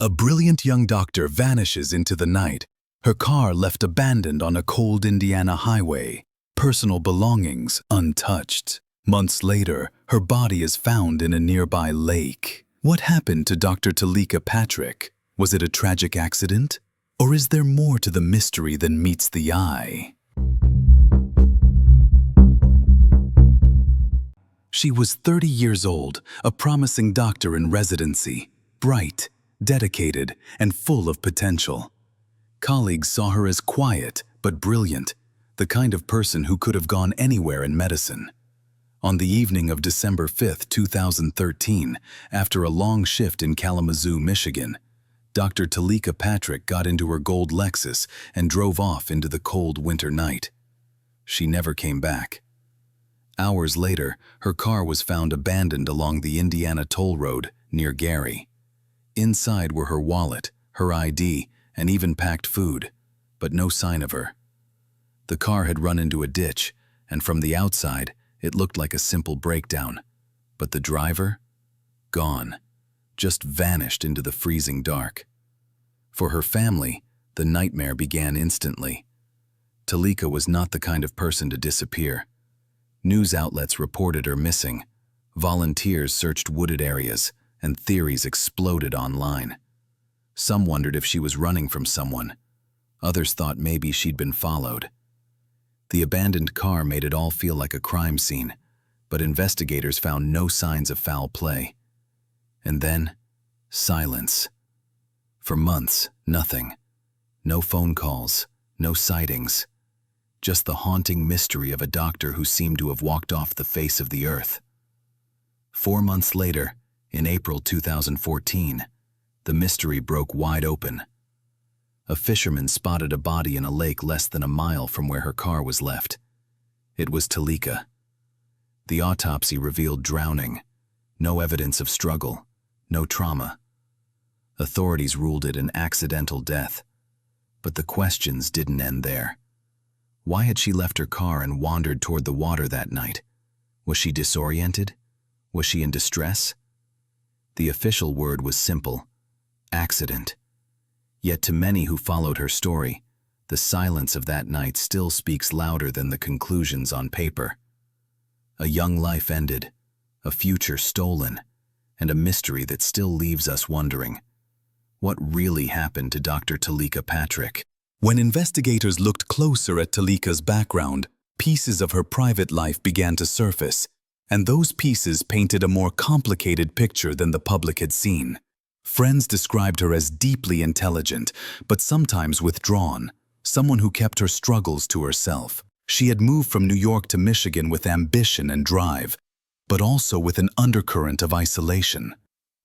A brilliant young doctor vanishes into the night, her car left abandoned on a cold Indiana highway, personal belongings untouched. Months later, her body is found in a nearby lake. What happened to Dr. Teleka Patrick? Was it a tragic accident? Or is there more to the mystery than meets the eye? She was 30 years old, a promising doctor in residency, bright, dedicated, and full of potential. Colleagues saw her as quiet but brilliant, the kind of person who could have gone anywhere in medicine. On the evening of December 5, 2013, after a long shift in Kalamazoo, Michigan, Dr. Teleka Patrick got into her gold Lexus and drove off into the cold winter night. She never came back. Hours later, her car was found abandoned along the Indiana toll road near Gary. Inside were her wallet, her ID, and even packed food, but no sign of her. The car had run into a ditch, and from the outside, it looked like a simple breakdown. But the driver? Gone. Just vanished into the freezing dark. For her family, the nightmare began instantly. Teleka was not the kind of person to disappear. News outlets reported her missing. Volunteers searched wooded areas, and theories exploded online. Some wondered if she was running from someone. Others thought maybe she'd been followed. The abandoned car made it all feel like a crime scene, but investigators found no signs of foul play. And then, silence. For months, nothing. No phone calls, no sightings. Just the haunting mystery of a doctor who seemed to have walked off the face of the earth. 4 months later, in April 2014, the mystery broke wide open. A fisherman spotted a body in a lake less than a mile from where her car was left. It was Teleka. The autopsy revealed drowning, no evidence of struggle, no trauma. Authorities ruled it an accidental death. But the questions didn't end there. Why had she left her car and wandered toward the water that night? Was she disoriented? Was she in distress? The official word was simple: accident. Yet to many who followed her story, the silence of that night still speaks louder than the conclusions on paper. A young life ended, a future stolen, and a mystery that still leaves us wondering, what really happened to Dr. Teleka Patrick? When investigators looked closer at Teleka's background, pieces of her private life began to surface, and those pieces painted a more complicated picture than the public had seen. Friends described her as deeply intelligent, but sometimes withdrawn, someone who kept her struggles to herself. She had moved from New York to Michigan with ambition and drive, but also with an undercurrent of isolation.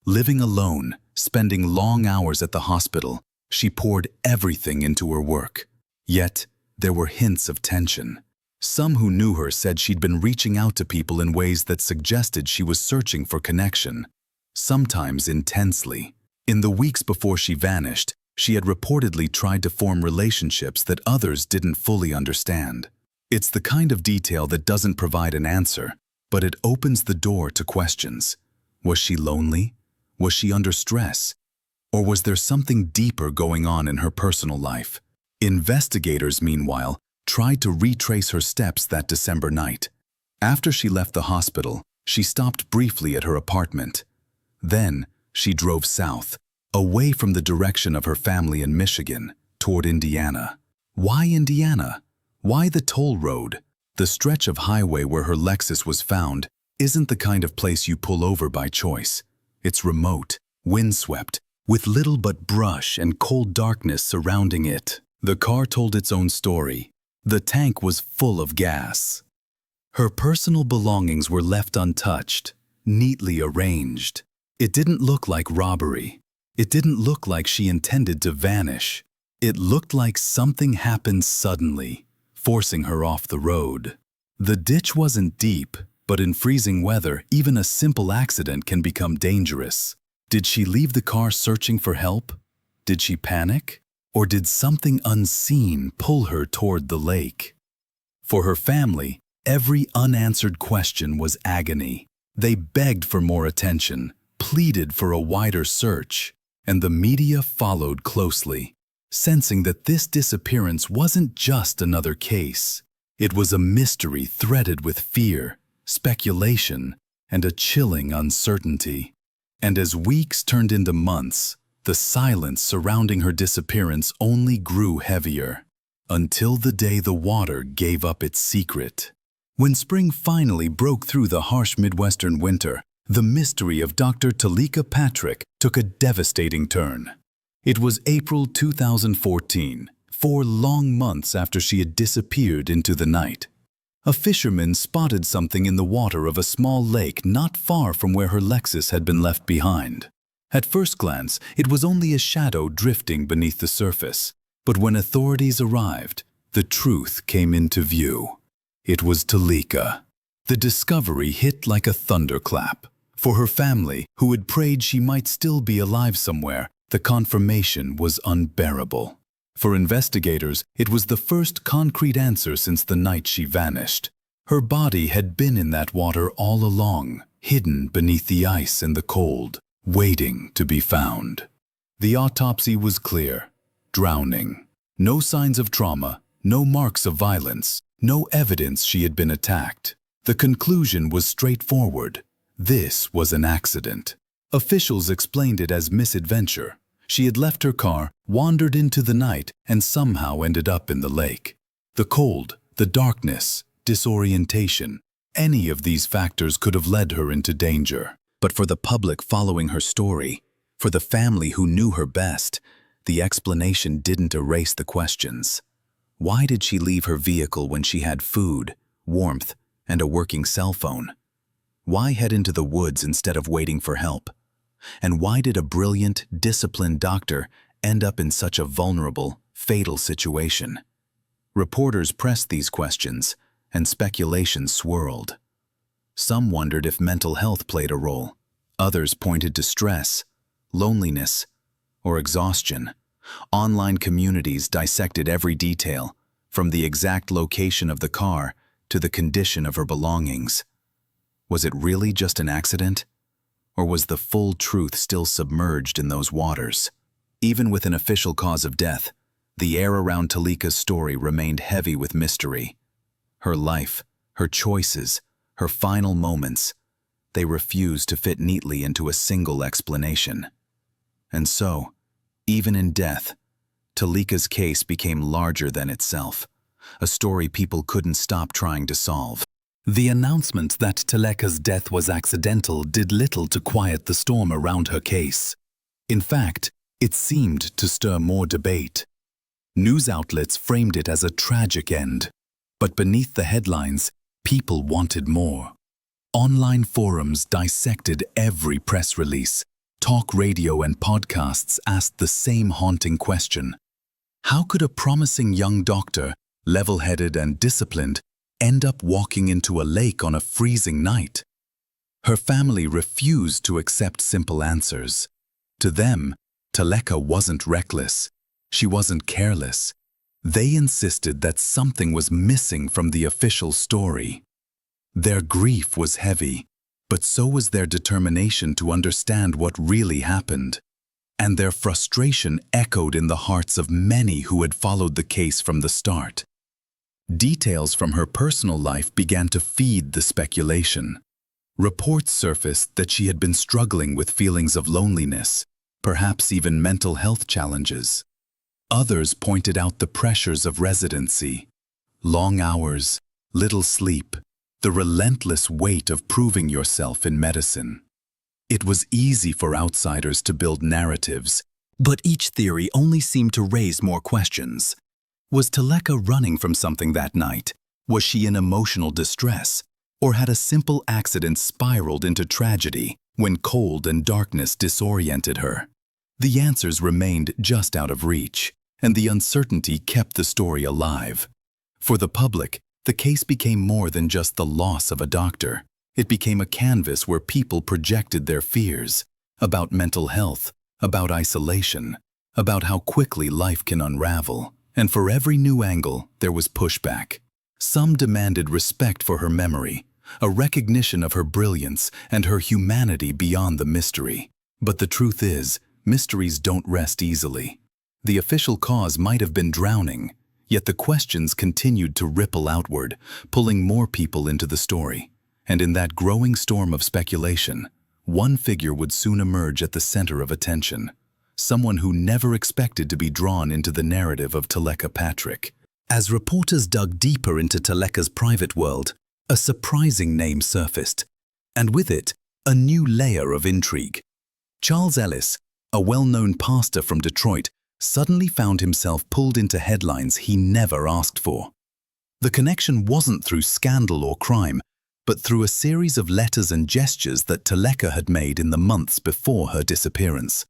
Living alone, spending long hours at the hospital, she poured everything into her work. Yet, there were hints of tension. Some who knew her said she'd been reaching out to people in ways that suggested she was searching for connection, sometimes intensely. In the weeks before she vanished, she had reportedly tried to form relationships that others didn't fully understand. It's the kind of detail that doesn't provide an answer, but it opens the door to questions. Was she lonely? Was she under stress? Or was there something deeper going on in her personal life? Investigators, meanwhile, tried to retrace her steps that December night. After she left the hospital, she stopped briefly at her apartment. Then, she drove south, away from the direction of her family in Michigan, toward Indiana. Why Indiana? Why the toll road? The stretch of highway where her Lexus was found isn't the kind of place you pull over by choice. It's remote, windswept, with little but brush and cold darkness surrounding it. The car told its own story. The tank was full of gas. Her personal belongings were left untouched, neatly arranged. It didn't look like robbery. It didn't look like she intended to vanish. It looked like something happened suddenly, forcing her off the road. The ditch wasn't deep, but in freezing weather, even a simple accident can become dangerous. Did she leave the car searching for help? Did she panic? Or did something unseen pull her toward the lake? For her family, every unanswered question was agony. They begged for more attention, pleaded for a wider search. and the media followed closely, sensing that this disappearance wasn't just another case. It was a mystery threaded with fear, speculation, and a chilling uncertainty. And as weeks turned into months, the silence surrounding her disappearance only grew heavier, until the day the water gave up its secret. When spring finally broke through the harsh Midwestern winter, the mystery of Dr. Teleka Patrick took a devastating turn. It was April 2014, 4 long months after she had disappeared into the night. A fisherman spotted something in the water of a small lake not far from where her Lexus had been left behind. At first glance, it was only a shadow drifting beneath the surface. But when authorities arrived, the truth came into view. It was Teleka. The discovery hit like a thunderclap. For her family, who had prayed she might still be alive somewhere, the confirmation was unbearable. For investigators, it was the first concrete answer since the night she vanished. Her body had been in that water all along, hidden beneath the ice and the cold, waiting to be found. The autopsy was clear: drowning. No signs of trauma, no marks of violence, no evidence she had been attacked. The conclusion was straightforward. This was an accident. Officials explained it as misadventure. She had left her car, wandered into the night, and somehow ended up in the lake. The cold, the darkness, disorientation, any of these factors could have led her into danger. But for the public following her story, for the family who knew her best, the explanation didn't erase the questions. Why did she leave her vehicle when she had food, warmth, and a working cell phone? Why head into the woods instead of waiting for help? And why did a brilliant, disciplined doctor end up in such a vulnerable, fatal situation? Reporters pressed these questions, and speculation swirled. Some wondered if mental health played a role. Others pointed to stress, loneliness, or exhaustion. Online communities dissected every detail, from the exact location of the car to the condition of her belongings. Was it really just an accident? Or was the full truth still submerged in those waters? Even with an official cause of death, the air around Teleka's story remained heavy with mystery. Her life, her choices, her final moments, they refused to fit neatly into a single explanation. And so, even in death, Teleka's case became larger than itself, a story people couldn't stop trying to solve. The announcement that Teleka's death was accidental did little to quiet the storm around her case. In fact, it seemed to stir more debate. News outlets framed it as a tragic end, but beneath the headlines, people wanted more. Online forums dissected every press release. Talk radio and podcasts asked the same haunting question. How could a promising young doctor, level-headed and disciplined, end up walking into a lake on a freezing night? Her family refused to accept simple answers. To them, Teleka wasn't reckless. She wasn't careless. They insisted that something was missing from the official story. Their grief was heavy, but so was their determination to understand what really happened. And their frustration echoed in the hearts of many who had followed the case from the start. Details from her personal life began to feed the speculation. Reports surfaced that she had been struggling with feelings of loneliness, perhaps even mental health challenges. Others pointed out the pressures of residency, long hours, little sleep, the relentless weight of proving yourself in medicine. It was easy for outsiders to build narratives, but each theory only seemed to raise more questions. Was Teleka running from something that night? Was she in emotional distress? Or had a simple accident spiraled into tragedy when cold and darkness disoriented her? The answers remained just out of reach, and the uncertainty kept the story alive. For the public, the case became more than just the loss of a doctor. It became a canvas where people projected their fears about mental health, about isolation, about how quickly life can unravel. And for every new angle, there was pushback. Some demanded respect for her memory, a recognition of her brilliance and her humanity beyond the mystery. But the truth is, mysteries don't rest easily. The official cause might have been drowning, yet the questions continued to ripple outward, pulling more people into the story. And in that growing storm of speculation, one figure would soon emerge at the center of attention. Someone who never expected to be drawn into the narrative of Teleka Patrick. As reporters dug deeper into Teleka's private world, a surprising name surfaced, and with it, a new layer of intrigue. Charles Ellis, a well-known pastor from Detroit, suddenly found himself pulled into headlines he never asked for. The connection wasn't through scandal or crime, but through a series of letters and gestures that Teleka had made in the months before her disappearance.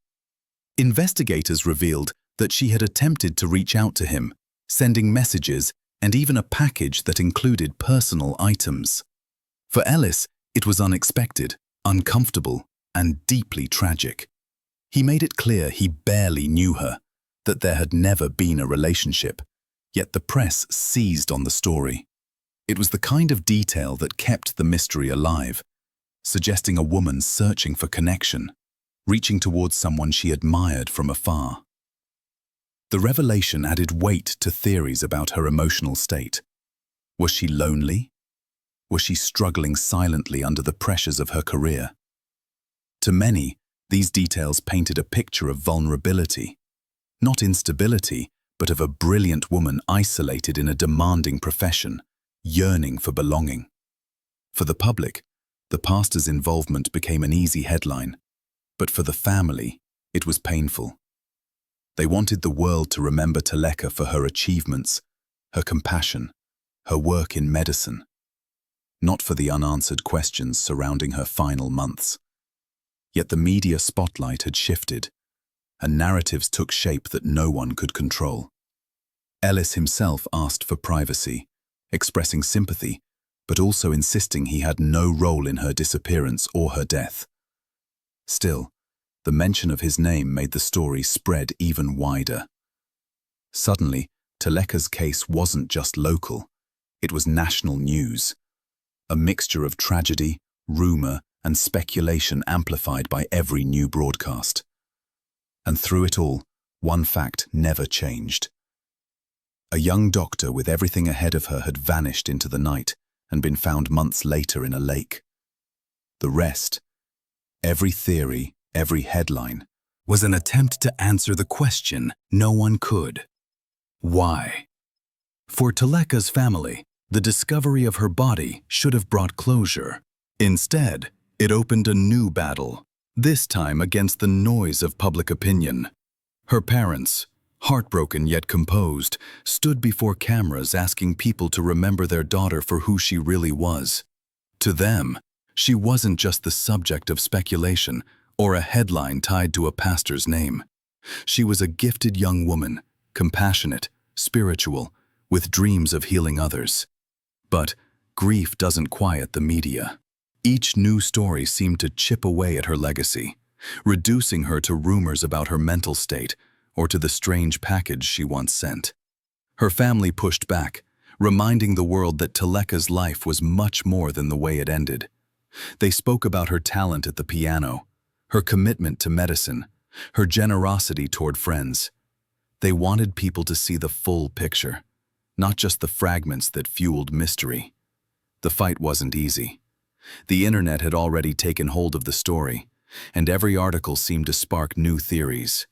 Investigators revealed that she had attempted to reach out to him, sending messages and even a package that included personal items. For Ellis, it was unexpected, uncomfortable, and deeply tragic. He made it clear he barely knew her, that there had never been a relationship, yet the press seized on the story. It was the kind of detail that kept the mystery alive, suggesting a woman searching for connection, reaching towards someone she admired from afar. The revelation added weight to theories about her emotional state. Was she lonely? Was she struggling silently under the pressures of her career? To many, these details painted a picture of vulnerability, not instability, but of a brilliant woman isolated in a demanding profession, yearning for belonging. For the public, the pastor's involvement became an easy headline, but for the family, it was painful. They wanted the world to remember Teleka for her achievements, her compassion, her work in medicine, not for the unanswered questions surrounding her final months. Yet the media spotlight had shifted, and narratives took shape that no one could control. Ellis himself asked for privacy, expressing sympathy, but also insisting he had no role in her disappearance or her death. Still, the mention of his name made the story spread even wider. Suddenly, Teleka's case wasn't just local, it was national news. A mixture of tragedy, rumor, and speculation amplified by every new broadcast. And through it all, one fact never changed. A young doctor with everything ahead of her had vanished into the night and been found months later in a lake. The rest, every theory, every headline, was an attempt to answer the question no one could. Why? For Teleka's family, the discovery of her body should have brought closure. Instead, it opened a new battle, this time against the noise of public opinion. Her parents, heartbroken yet composed, stood before cameras asking people to remember their daughter for who she really was. To them, she wasn't just the subject of speculation or a headline tied to a pastor's name. She was a gifted young woman, compassionate, spiritual, with dreams of healing others. But grief doesn't quiet the media. Each new story seemed to chip away at her legacy, reducing her to rumors about her mental state or to the strange package she once sent. Her family pushed back, reminding the world that Teleka's life was much more than the way it ended. They spoke about her talent at the piano, her commitment to medicine, her generosity toward friends. They wanted people to see the full picture, not just the fragments that fueled mystery. The fight wasn't easy. The internet had already taken hold of the story, and every article seemed to spark new theories.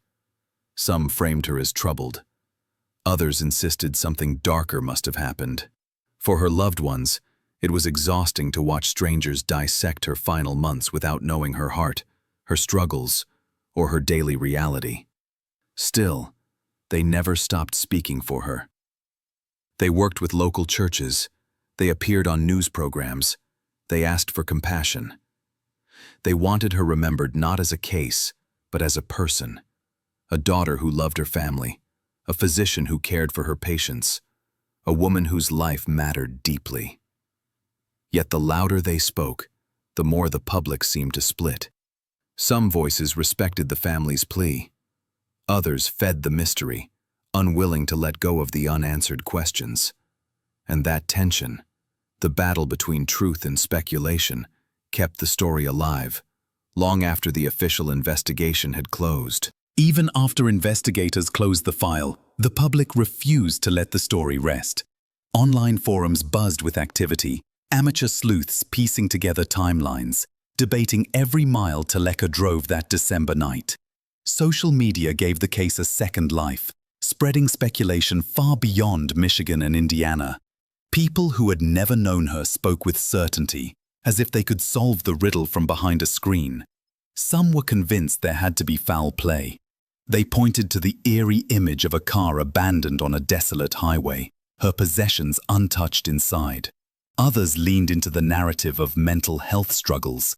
Some framed her as troubled. Others insisted something darker must have happened. For her loved ones, it was exhausting to watch strangers dissect her final months without knowing her heart, her struggles, or her daily reality. Still, they never stopped speaking for her. They worked with local churches. They appeared on news programs. They asked for compassion. They wanted her remembered not as a case, but as a person. A daughter who loved her family, a physician who cared for her patients, a woman whose life mattered deeply. Yet the louder they spoke, the more the public seemed to split. Some voices respected the family's plea. Others fed the mystery, unwilling to let go of the unanswered questions. And that tension, the battle between truth and speculation, kept the story alive, long after the official investigation had closed. Even after investigators closed the file, the public refused to let the story rest. Online forums buzzed with activity, amateur sleuths piecing together timelines, debating every mile Teleka drove that December night. Social media gave the case a second life, spreading speculation far beyond Michigan and Indiana. People who had never known her spoke with certainty, as if they could solve the riddle from behind a screen. Some were convinced there had to be foul play. They pointed to the eerie image of a car abandoned on a desolate highway, her possessions untouched inside. Others leaned into the narrative of mental health struggles,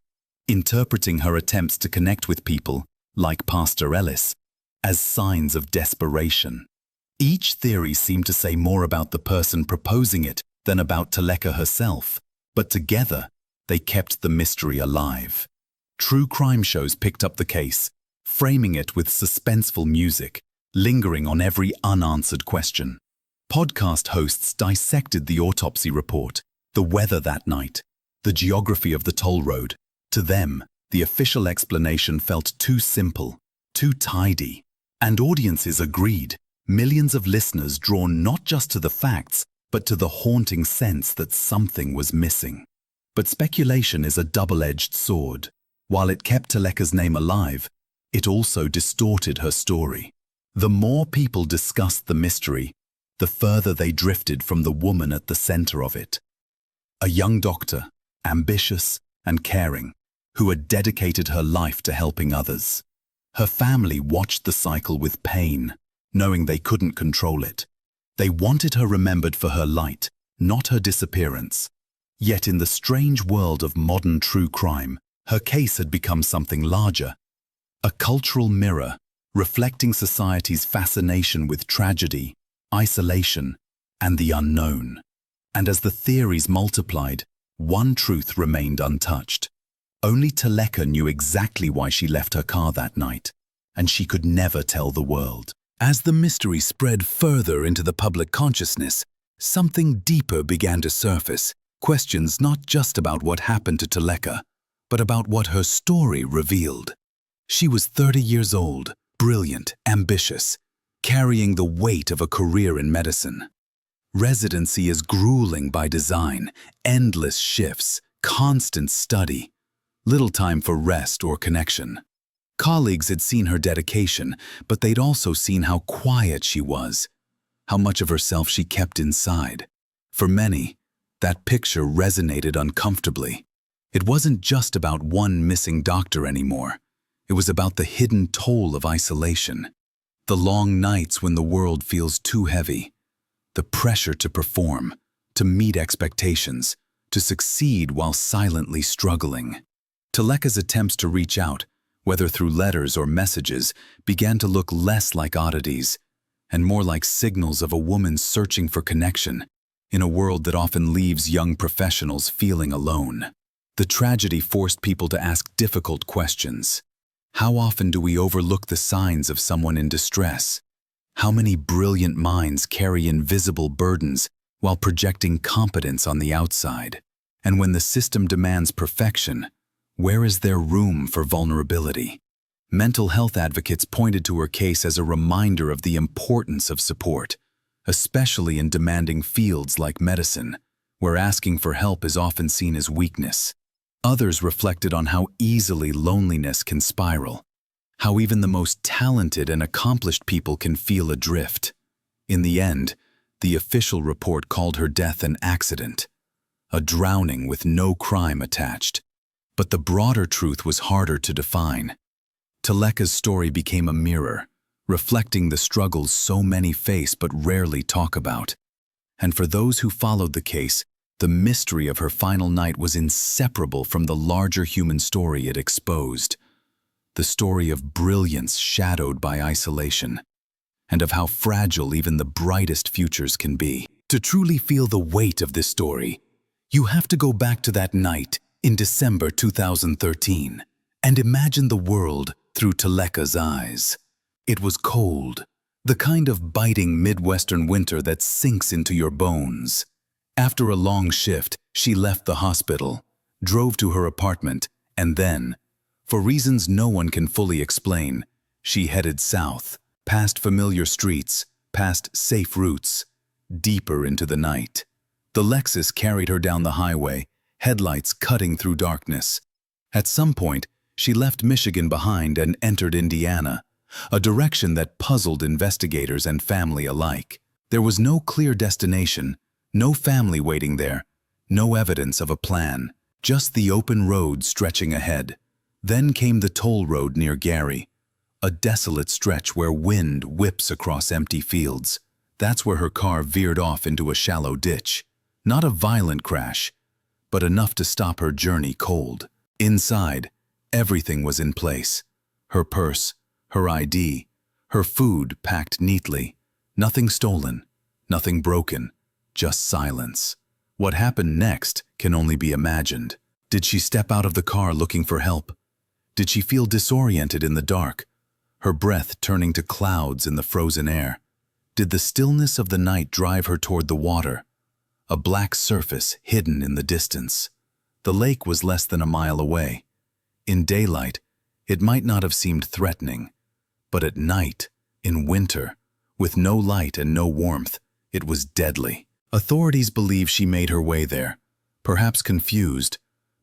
interpreting her attempts to connect with people, like Pastor Ellis, as signs of desperation. Each theory seemed to say more about the person proposing it than about Teleka herself, but together they kept the mystery alive. True crime shows picked up the case, framing it with suspenseful music, lingering on every unanswered question. Podcast hosts dissected the autopsy report, the weather that night, the geography of the toll road. To them, the official explanation felt too simple, too tidy. And audiences agreed, millions of listeners drawn not just to the facts, but to the haunting sense that something was missing. But speculation is a double-edged sword. While it kept Teleka's name alive, it also distorted her story. The more people discussed the mystery, the further they drifted from the woman at the center of it. A young doctor, ambitious and caring, who had dedicated her life to helping others. Her family watched the cycle with pain, knowing they couldn't control it. They wanted her remembered for her light, not her disappearance. Yet in the strange world of modern true crime, her case had become something larger. A cultural mirror, reflecting society's fascination with tragedy, isolation, and the unknown. And as the theories multiplied, one truth remained untouched. Only Teleka knew exactly why she left her car that night, and she could never tell the world. As the mystery spread further into the public consciousness, something deeper began to surface, questions not just about what happened to Teleka, but about what her story revealed. She was 30 years old, brilliant, ambitious, carrying the weight of a career in medicine. Residency is grueling by design, endless shifts, constant study, little time for rest or connection. Colleagues had seen her dedication, but they'd also seen how quiet she was, how much of herself she kept inside. For many, that picture resonated uncomfortably. It wasn't just about one missing doctor anymore. It was about the hidden toll of isolation, the long nights when the world feels too heavy, the pressure to perform, to meet expectations, to succeed while silently struggling. Teleka's attempts to reach out, whether through letters or messages, began to look less like oddities and more like signals of a woman searching for connection in a world that often leaves young professionals feeling alone. The tragedy forced people to ask difficult questions. How often do we overlook the signs of someone in distress? How many brilliant minds carry invisible burdens while projecting competence on the outside? And when the system demands perfection, where is there room for vulnerability? Mental health advocates pointed to her case as a reminder of the importance of support, especially in demanding fields like medicine, where asking for help is often seen as weakness. Others reflected on how easily loneliness can spiral, how even the most talented and accomplished people can feel adrift. In the end, the official report called her death an accident, a drowning with no crime attached. But the broader truth was harder to define. Teleka's story became a mirror, reflecting the struggles so many face but rarely talk about. And for those who followed the case, the mystery of her final night was inseparable from the larger human story it exposed. The story of brilliance shadowed by isolation, and of how fragile even the brightest futures can be. To truly feel the weight of this story, you have to go back to that night in December 2013 and imagine the world through Teleka's eyes. It was cold, the kind of biting Midwestern winter that sinks into your bones. After a long shift, she left the hospital, drove to her apartment, and then, For reasons no one can fully explain, she headed south, past familiar streets, past safe routes, deeper into the night. The Lexus carried her down the highway, headlights cutting through darkness. At some point, she left Michigan behind and entered Indiana, a direction that puzzled investigators and family alike. There was no clear destination, no family waiting there, no evidence of a plan, just the open road stretching ahead. Then came the toll road near Gary, a desolate stretch where wind whips across empty fields. That's where her car veered off into a shallow ditch. Not a violent crash, but enough to stop her journey cold. Inside, everything was in place. Her purse, her ID, her food packed neatly. Nothing stolen, nothing broken, just silence. What happened next can only be imagined. Did she step out of the car looking for help? Did she feel disoriented in the dark, her breath turning to clouds in the frozen air? Did the stillness of the night drive her toward the water, a black surface hidden in the distance? The lake was less than a mile away. In daylight, it might not have seemed threatening, but at night, in winter, with no light and no warmth, it was deadly. Authorities believe she made her way there, perhaps confused,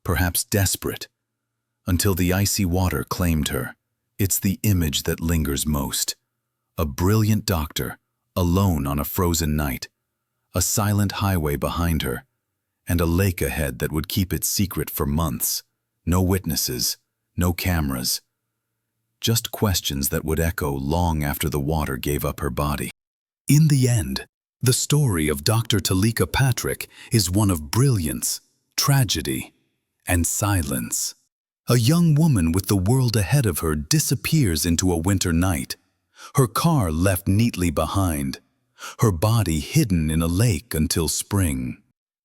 perhaps desperate, until the icy water claimed her. It's the image that lingers most. A brilliant doctor, alone on a frozen night, a silent highway behind her, and a lake ahead that would keep its secret for months. No witnesses, no cameras, just questions that would echo long after the water gave up her body. In the end, the story of Dr. Teleka Patrick is one of brilliance, tragedy, and silence. A young woman with the world ahead of her disappears into a winter night, her car left neatly behind, her body hidden in a lake until spring.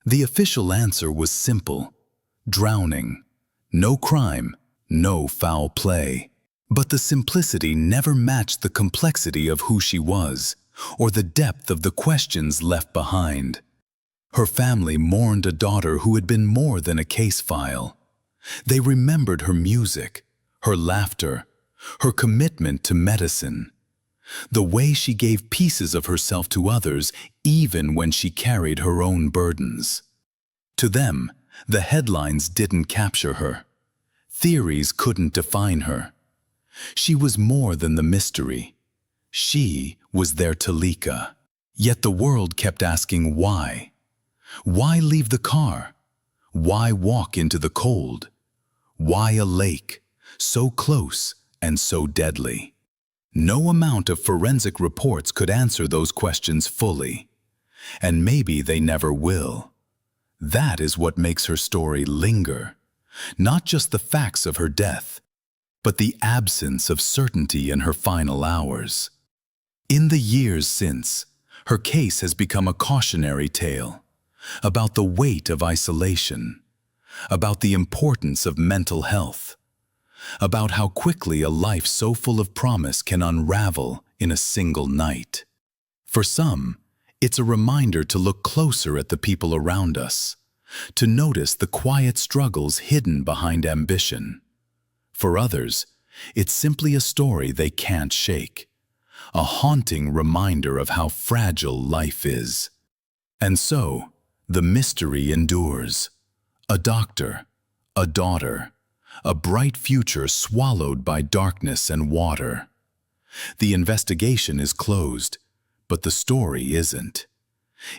The official answer was simple: drowning. No crime, no foul play. But the simplicity never matched the complexity of who she was, or the depth of the questions left behind. Her family mourned a daughter who had been more than a case file. They remembered her music, her laughter, her commitment to medicine, the way she gave pieces of herself to others even when she carried her own burdens. To them, the headlines didn't capture her. Theories couldn't define her. She was more than the mystery. She was their Teleka. Yet the world kept asking why. Why leave the car? Why walk into the cold? Why a lake, so close and so deadly? No amount of forensic reports could answer those questions fully. And maybe they never will. That is what makes her story linger. Not just the facts of her death, but the absence of certainty in her final hours. In the years since, her case has become a cautionary tale about the weight of isolation, about the importance of mental health, about how quickly a life so full of promise can unravel in a single night. For some, it's a reminder to look closer at the people around us, to notice the quiet struggles hidden behind ambition. For others, it's simply a story they can't shake, a haunting reminder of how fragile life is. And so, the mystery endures. A doctor, a daughter, a bright future swallowed by darkness and water. The investigation is closed, but the story isn't.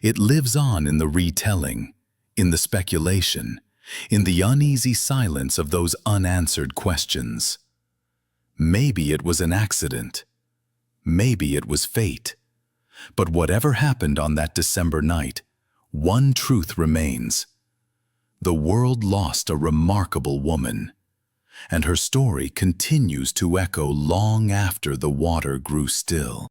It lives on in the retelling, in the speculation, in the uneasy silence of those unanswered questions. Maybe it was an accident. Maybe it was fate. But whatever happened on that December night, one truth remains. The world lost a remarkable woman, and her story continues to echo long after the water grew still.